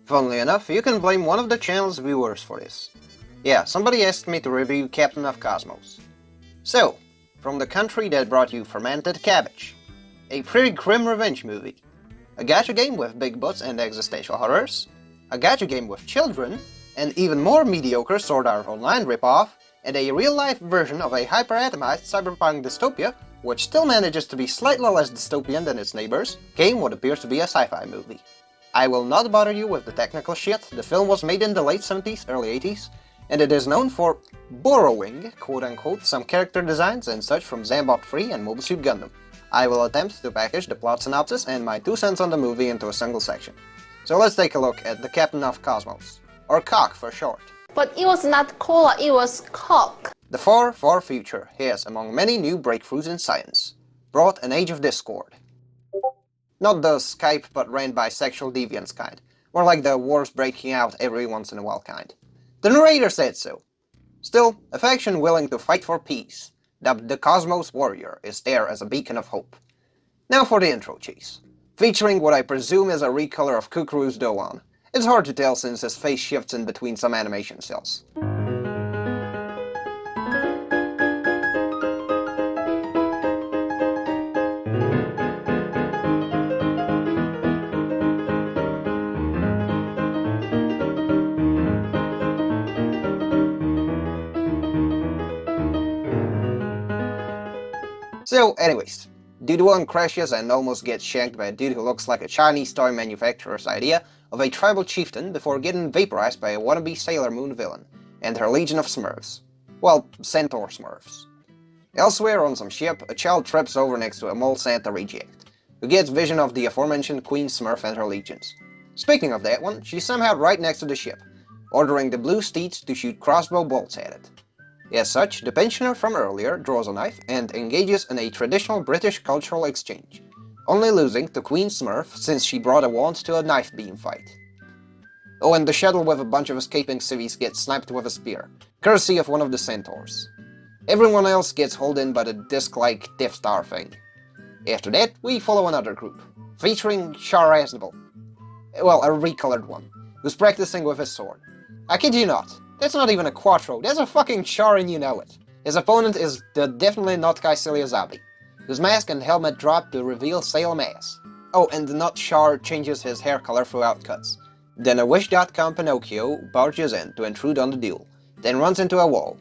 Funnily enough, you can blame one of the channel's viewers for this. Yeah, somebody asked me to review Captain of Cosmos. So, from the country that brought you Fermented Cabbage, a pretty grim revenge movie, a gacha game with big butts and existential horrors, a gacha game with children, an even more mediocre Sword Art Online ripoff, and a real-life version of a hyper-atomized cyberpunk dystopia, which still manages to be slightly less dystopian than its neighbors, came what appears to be a sci-fi movie. I will not bother you with the technical shit. The film was made in the late 70s, early 80s, and it is known for borrowing, quote-unquote, some character designs and such from Zambot 3 and Mobile Suit Gundam. I will attempt to package the plot synopsis and my 2 cents on the movie into a single section. So let's take a look at the Captain of Cosmos, or COC for short. But it was not cola, it was cock. The far, far future has, among many new breakthroughs in science, brought an age of discord. Not the Skype but ran by sexual deviants kind, more like the wars breaking out every once in a while kind. The narrator said so. Still, a faction willing to fight for peace, dubbed the Cosmos Warrior, is there as a beacon of hope. Now for the intro chase, featuring what I presume is a recolor of Kukuru's Doan. It's hard to tell since his face shifts in between some animation cells. So anyways, Dude 1 crashes and almost gets shanked by a dude who looks like a Chinese toy manufacturer's idea of a tribal chieftain before getting vaporized by a wannabe Sailor Moon villain and her legion of Smurfs. Well, Centaur Smurfs. Elsewhere on some ship, a child trips over next to a Mole Santa reject, who gets vision of the aforementioned Queen Smurf and her legions. Speaking of that one, she's somehow right next to the ship, ordering the blue steeds to shoot crossbow bolts at it. As such, the pensioner from earlier draws a knife and engages in a traditional British cultural exchange, only losing to Queen Smurf since she brought a wand to a knife beam fight. Oh, and the shuttle with a bunch of escaping civvies gets sniped with a spear, courtesy of one of the centaurs. Everyone else gets hauled in by the disc-like Death Star thing. After that, we follow another group, featuring Char Aznable. Well, a recolored one, who's practicing with his sword. I kid you not. That's not even a Quattro, that's a fucking Char and you know it. His opponent is the definitely not Kaisulia Zabi, whose mask and helmet drop to reveal Salem ass. Oh, and the not Char changes his hair color throughout cuts. Then a Wish.com Pinocchio barges in to intrude on the duel, then runs into a wall.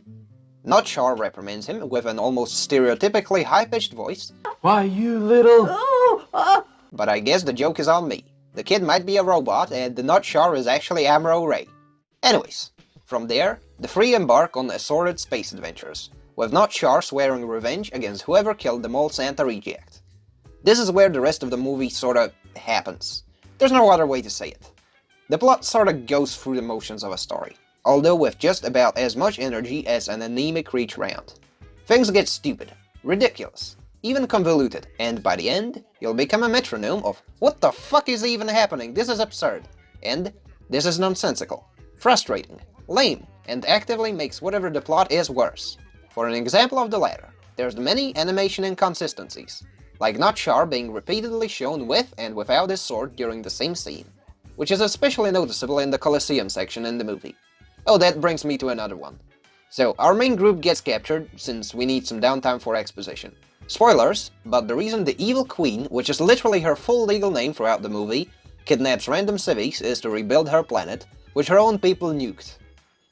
Not Char reprimands him with an almost stereotypically high-pitched voice. Why, you little... But I guess the joke is on me. The kid might be a robot, and the not Char is actually Amuro Ray. Anyways. From there, the three embark on assorted space adventures, with not Char swearing revenge against whoever killed the Mole Santa reject. This is where the rest of the movie sorta happens. There's no other way to say it. The plot sorta goes through the motions of a story, although with just about as much energy as an anemic reach round. Things get stupid, ridiculous, even convoluted, and by the end, you'll become a metronome of "What the fuck is even happening? This is absurd," and "This is nonsensical," frustrating, lame, and actively makes whatever the plot is worse. For an example of the latter, there's the many animation inconsistencies, like not Char being repeatedly shown with and without his sword during the same scene, which is especially noticeable in the Colosseum section in the movie. Oh, that brings me to another one. So, our main group gets captured, since we need some downtime for exposition. Spoilers, but the reason the Evil Queen, which is literally her full legal name throughout the movie, kidnaps random civvies is to rebuild her planet, which her own people nuked.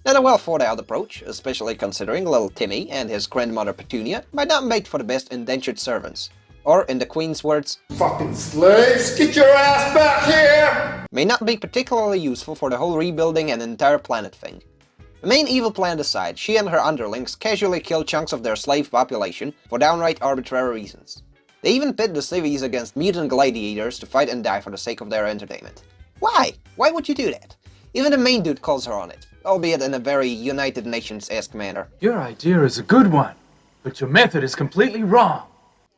Not a well thought out approach, especially considering little Timmy and his grandmother Petunia might not make for the best indentured servants. Or, in the Queen's words, "Fucking slaves, get your ass back here!" May not be particularly useful for the whole rebuilding an entire planet thing. The main evil plan aside, she and her underlings casually kill chunks of their slave population for downright arbitrary reasons. They even pit the civvies against mutant gladiators to fight and die for the sake of their entertainment. Why? Why would you do that? Even the main dude calls her on it, albeit in a very United Nations-esque manner. Your idea is a good one, but your method is completely wrong.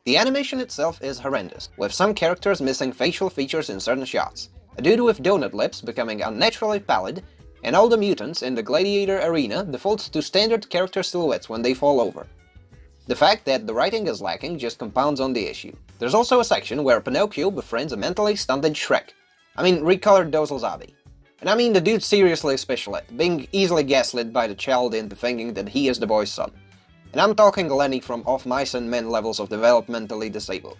The animation itself is horrendous, with some characters missing facial features in certain shots, a dude with donut lips becoming unnaturally pallid, and all the mutants in the gladiator arena default to standard character silhouettes when they fall over. The fact that the writing is lacking just compounds on the issue. There's also a section where Pinocchio befriends a mentally stunted Shrek. I mean, recolored Dozelzabi. And I mean, the dude's seriously special at being easily gaslit by the child into thinking that he is the boy's son. And I'm talking Lenny from Off Mice and Men levels of developmentally disabled.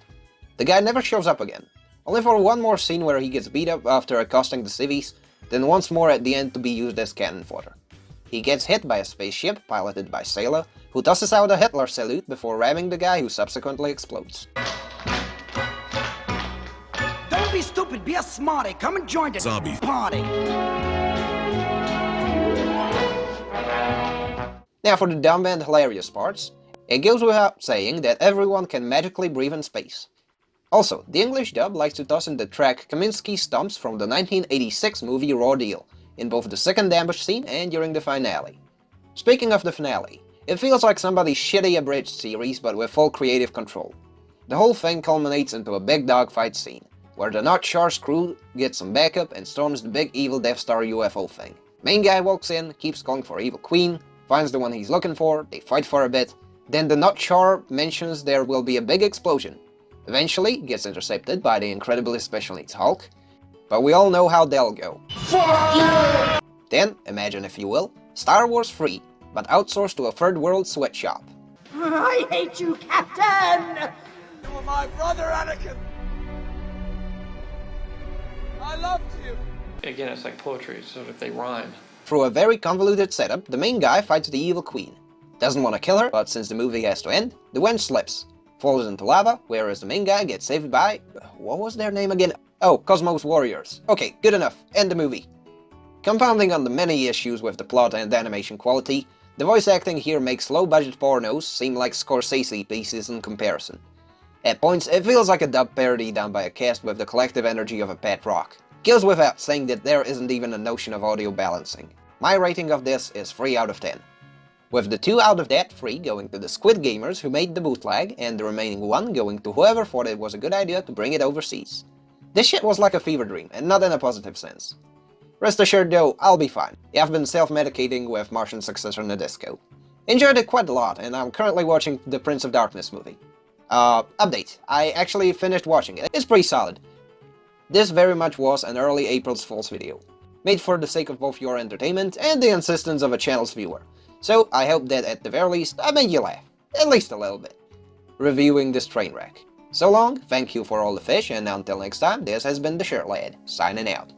The guy never shows up again, only for one more scene where he gets beat up after accosting the civvies, then once more at the end to be used as cannon fodder. He gets hit by a spaceship piloted by Sailor, who tosses out a Hitler salute before ramming the guy who subsequently explodes. Don't be stupid, be a smarty. Come and join the zombie party. Now for the dumb and hilarious parts, it goes without saying that everyone can magically breathe in space. Also, the English dub likes to toss in the track Kaminsky Stumps from the 1986 movie Raw Deal, in both the second ambush scene and during the finale. Speaking of the finale, it feels like somebody's shitty abridged series but with full creative control. The whole thing culminates into a big dogfight scene, where the not Char's crew gets some backup and storms the big evil Death Star UFO thing. Main guy walks in, keeps going for Evil Queen, finds the one he's looking for, they fight for a bit, then the not Char mentions there will be a big explosion. Eventually, gets intercepted by the incredibly special needs Hulk, but we all know how they'll go. Fuck you! Then, imagine if you will, Star Wars free, but outsourced to a third world sweatshop. I hate you, Captain! You were my brother, Anakin! I loved you! Again, it's like poetry, so if they rhyme. Through a very convoluted setup, the main guy fights the evil queen. Doesn't want to kill her, but since the movie has to end, the wench slips, falls into lava, whereas the main guy gets saved by... what was their name again? Oh, Cosmos Warriors. Okay, good enough, end the movie. Compounding on the many issues with the plot and animation quality, the voice acting here makes low-budget pornos seem like Scorsese pieces in comparison. At points, it feels like a dub parody done by a cast with the collective energy of a pet rock. Goes without saying that there isn't even a notion of audio balancing. My rating of this is 3 out of 10. With the 2 out of that 3 going to the Squid Gamers who made the bootleg, and the remaining 1 going to whoever thought it was a good idea to bring it overseas. This shit was like a fever dream, and not in a positive sense. Rest assured though, I'll be fine. I've been self-medicating with Martian Successor Nadisco. Enjoyed it quite a lot, and I'm currently watching the Prince of Darkness movie. Update. I actually finished watching it. It's pretty solid. This very much was an early April's Fool's video, made for the sake of both your entertainment and the insistence of a channel's viewer. So I hope that at the very least I made you laugh, at least a little bit, reviewing this train wreck. So long, thank you for all the fish, and until next time, this has been the Shirt Lad, signing out.